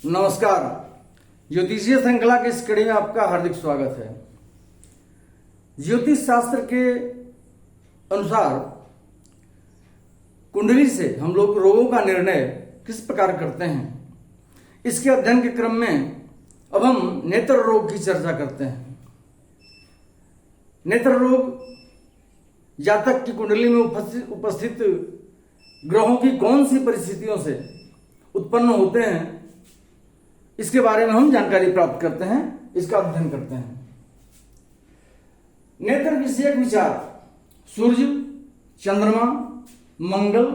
नमस्कार। ज्योतिषीय श्रृंखला की इस कड़ी में आपका हार्दिक स्वागत है। ज्योतिष शास्त्र के अनुसार कुंडली से हम लोग रोगों का निर्णय किस प्रकार करते हैं, इसके अध्ययन के क्रम में अब हम नेत्र रोग की चर्चा करते हैं। नेत्र रोग जातक की कुंडली में उपस्थित ग्रहों की कौन सी परिस्थितियों से उत्पन्न होते हैं, इसके बारे में हम जानकारी प्राप्त करते हैं, इसका अध्ययन करते हैं। नेत्र विषयक विचार सूर्य, चंद्रमा, मंगल,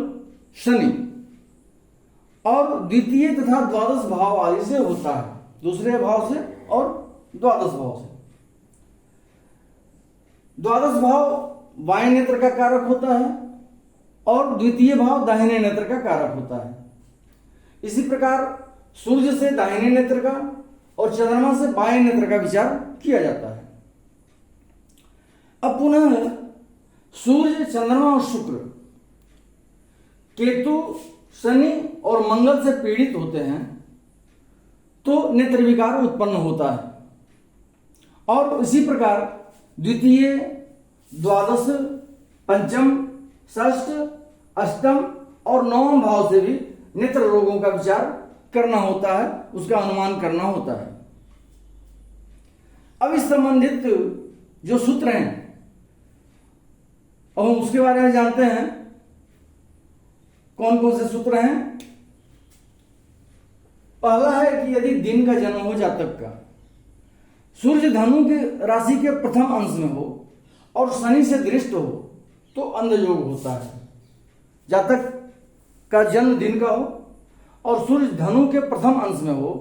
शनि और द्वितीय तथा द्वादश भाव आदि से होता है, दूसरे भाव से और द्वादश भाव से। द्वादश भाव बाएं नेत्र का कारक होता है और द्वितीय भाव दाहिने नेत्र का कारक होता है। इसी प्रकार सूर्य से दाहिने नेत्र का और चंद्रमा से बाएं नेत्र का विचार किया जाता है। अब पुनः सूर्य, चंद्रमा और शुक्र, केतु, शनि और मंगल से पीड़ित होते हैं तो नेत्र विकार उत्पन्न होता है। और इसी प्रकार द्वितीय, द्वादश, पंचम, षष्ठ, अष्टम और नवम भाव से भी नेत्र रोगों का विचार करना होता है, उसका अनुमान करना होता है। अब इस संबंधित जो सूत्र हैं, अब हम उसके बारे में जानते हैं। कौन कौन से सूत्र हैं? पहला है कि यदि दिन का जन्म हो जातक का, सूर्य धनु के राशि के प्रथम अंश में हो और शनि से दृष्ट हो तो अंधयोग होता है। जातक का जन्म दिन का हो और सूर्य धनु के प्रथम अंश में हो,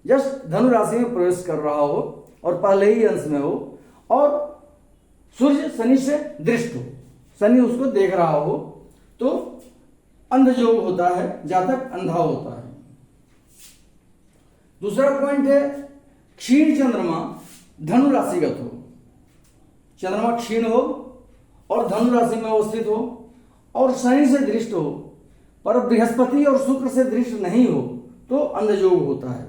जस्ट धनु राशि में प्रवेश कर रहा हो और पहले ही अंश में हो, और सूर्य शनि से दृष्ट हो, शनि उसको देख रहा हो, तो अंधयोग होता है, जातक अंधा होता है। दूसरा पॉइंट है क्षीण चंद्रमा धनु राशिगत हो, चंद्रमा क्षीण हो और धनु राशि में अवस्थित हो और शनि से दृष्ट हो पर बृहस्पति और शुक्र से दृष्ट नहीं हो तो अंधयोग होता है।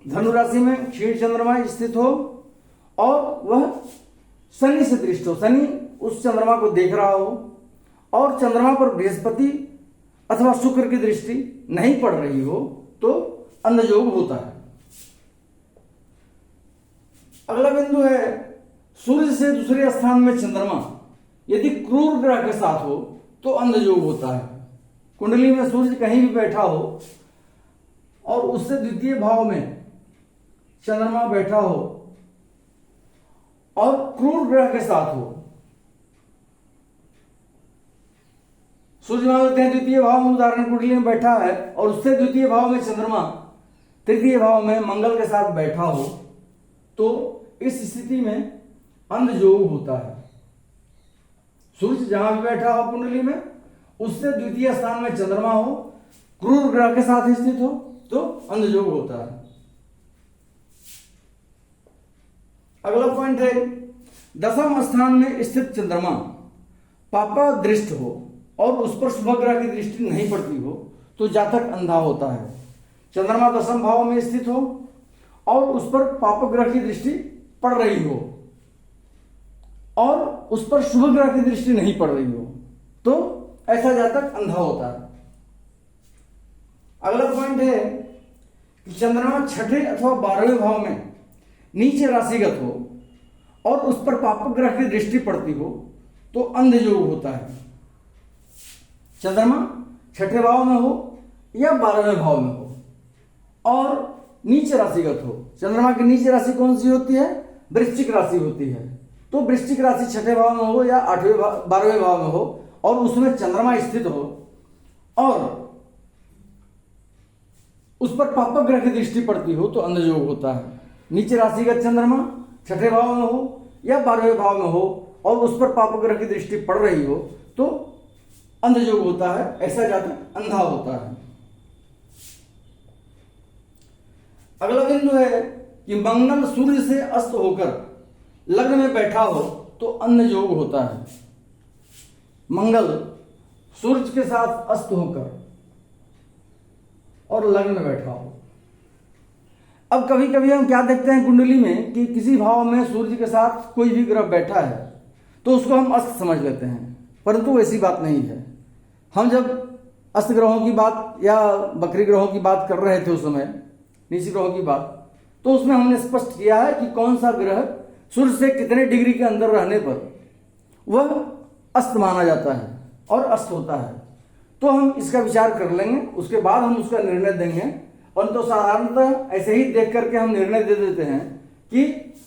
धनु राशि में क्षीण चंद्रमा स्थित हो और वह शनि से दृष्ट हो, शनि उस चंद्रमा को देख रहा हो और चंद्रमा पर बृहस्पति अथवा शुक्र की दृष्टि नहीं पड़ रही हो तो अंधयोग होता है। अगला बिंदु है सूर्य से दूसरे स्थान में चंद्रमा यदि क्रूर ग्रह के साथ हो तो अंधयोग होता है। कुंडली में सूर्य कहीं भी बैठा हो और उससे द्वितीय भाव में चंद्रमा बैठा हो और क्रूर ग्रह के साथ हो, सूर्य मान लेते हैं द्वितीय भाव में, उदाहरण कुंडली में बैठा है और उससे द्वितीय भाव में चंद्रमा तृतीय भाव में मंगल के साथ बैठा हो तो इस स्थिति में अंधयोग होता है। सूर्य जहां भी बैठा हो कुंडली में, उससे द्वितीय स्थान में चंद्रमा हो, क्रूर ग्रह के साथ स्थित हो तो अंधयोग होता है। अगला पॉइंट है दसम स्थान में स्थित चंद्रमा पापा दृष्ट हो और उस पर शुभ ग्रह की दृष्टि नहीं पड़ती हो तो जातक अंधा होता है। चंद्रमा दसम भाव में स्थित हो और उस पर पाप ग्रह की दृष्टि पड़ रही हो और उस पर शुभ ग्रह की दृष्टि नहीं पड़ रही हो तो ऐसा जातक अंधा होता है। अगला पॉइंट है कि चंद्रमा छठे अथवा 12वें भाव में नीचे राशिगत हो और उस पर पाप ग्रह की दृष्टि पड़ती हो तो अंधयोग होता है। चंद्रमा छठे भाव में हो या 12वें भाव में हो और नीचे राशिगत हो। चंद्रमा की नीचे राशि कौन सी होती है? वृश्चिक राशि होती है। तो वृश्चिक राशि छठे भाव में हो या 12वें भाव में हो और उसमें चंद्रमा स्थित हो और उस पर पाप ग्रह की दृष्टि पड़ती हो तो अंधयोग होता है। नीचे राशिगत चंद्रमा छठे भाव में हो या 12वें भाव में हो और उस पर पाप ग्रह की दृष्टि पड़ रही हो तो अंधयोग होता है, ऐसा जातक अंधा होता है। अगला बिंदु है कि मंगल सूर्य से अस्त होकर लग्न में बैठा हो तो अंधयोग होता है। मंगल सूर्य के साथ अस्त होकर और लग्न में बैठा हो अब कभी कभी हम क्या देखते हैं कुंडली में कि किसी भाव में सूर्य के साथ कोई भी ग्रह बैठा है तो उसको हम अस्त समझ लेते हैं, परंतु ऐसी बात नहीं है। हम जब अस्त ग्रहों की बात या बकरी ग्रहों की बात कर रहे थे उस समय, नीची ग्रहों की बात, तो उसमें हमने स्पष्ट किया है कि कौन सा ग्रह सूर्य से कितने डिग्री के अंदर रहने पर वह अस्त माना जाता है और अस्त होता है। तो हम इसका विचार कर लेंगे, उसके बाद हम उसका निर्णय देंगे। परंतु साधारणतः ऐसे ही देख करके हम निर्णय दे देते हैं कि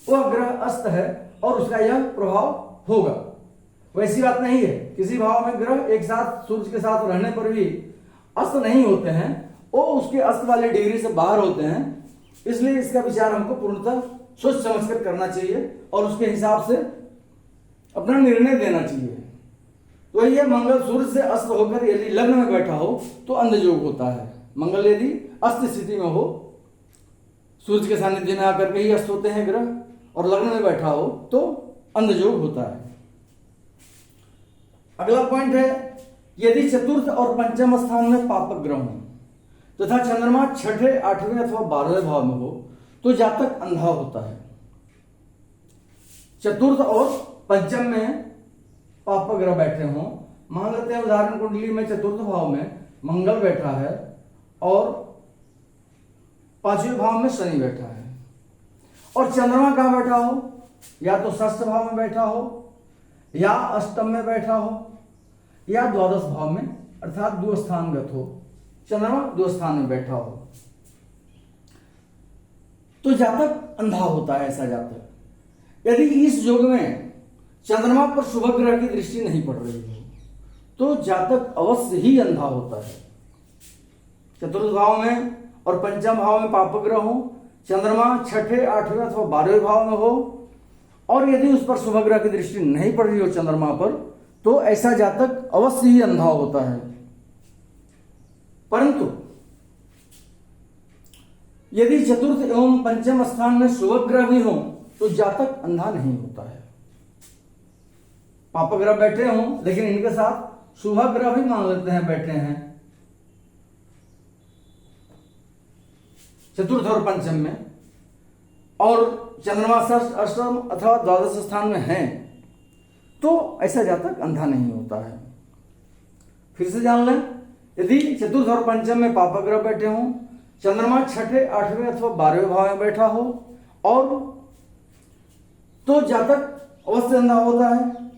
वह ग्रह अस्त है और उसका यह प्रभाव होगा। वैसी बात नहीं है। किसी भाव में ग्रह एक साथ सूर्य के साथ रहने पर भी अस्त नहीं होते हैं, वो उसके अस्त वाले डिग्री से बाहर होते हैं। इसलिए इसका विचार हमको पूर्णतः सोच समझकर करना चाहिए और उसके हिसाब से अपना निर्णय देना चाहिए। तो यह मंगल सूर्य से अस्त होकर यदि लग्न में बैठा हो तो अंधयोग होता है। मंगल यदि अस्त स्थिति में हो, सूर्य के सानिध्य में आकर के ही अस्त होते हैं ग्रह, और लग्न में बैठा हो तो अंधयोग होता है। अगला पॉइंट है, यदि चतुर्थ और पंचम स्थान में पापक ग्रह हो तथा चंद्रमा छठे, आठवें अथवा 12वें भाव में हो तो जातक अंधा होता है। चतुर्थ और पंचम में पापक ग्रह बैठे हों, मान लेते हैं उदाहरण कुंडली में चतुर्थ भाव में मंगल बैठा है और 5वें भाव में शनि बैठा है, और चंद्रमा कहां बैठा हो, या तो षष्ठ भाव में बैठा हो, या अष्टम में बैठा हो, या द्वादश भाव में अर्थात द्वस्थानगत हो, चंद्रमा द्वस्थान में बैठा हो, तो जातक अंधा होता है। ऐसा जातक यदि इस योग में चंद्रमा पर शुभ ग्रह की दृष्टि नहीं पड़ रही हो तो जातक अवश्य ही अंधा होता है। चतुर्थ भाव में और पंचम भाव में पापक ग्रह हो, चंद्रमा छठे, आठवें अथवा 12वें भाव में हो, और यदि उस पर शुभ ग्रह की दृष्टि नहीं पड़ रही हो चंद्रमा पर, तो ऐसा जातक अवश्य ही अंधा होता है। परंतु यदि चतुर्थ एवं पंचम स्थान में शुभ ग्रह भी हो तो जातक अंधा नहीं होता है। पापक ग्रह बैठे हों लेकिन इनके साथ शुभ ग्रह भी मान लेते हैं बैठे हैं चतुर्थ और पंचम में, और चंद्रमा षष्ठ, अष्टम अथवा द्वादश स्थान में है, तो ऐसा जातक अंधा नहीं होता है। फिर से जान लें, यदि चतुर्थ और पंचम में पापक ग्रह बैठे हों, चंद्रमा छठे, आठवें अथवा 12वें भाव में बैठा हो, और तो जातक अवश्य अंधा होता है।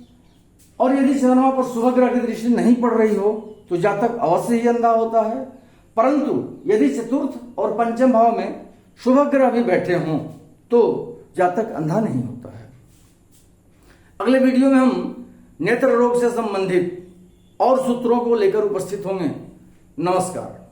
और यदि चंद्रमा पर शुभ ग्रह की दृष्टि नहीं पड़ रही हो तो जातक अवश्य ही अंधा होता है। परंतु यदि चतुर्थ और पंचम भाव में शुभ ग्रह भी बैठे हों तो जातक अंधा नहीं होता है। अगले वीडियो में हम नेत्र रोग से संबंधित और सूत्रों को लेकर उपस्थित होंगे। नमस्कार।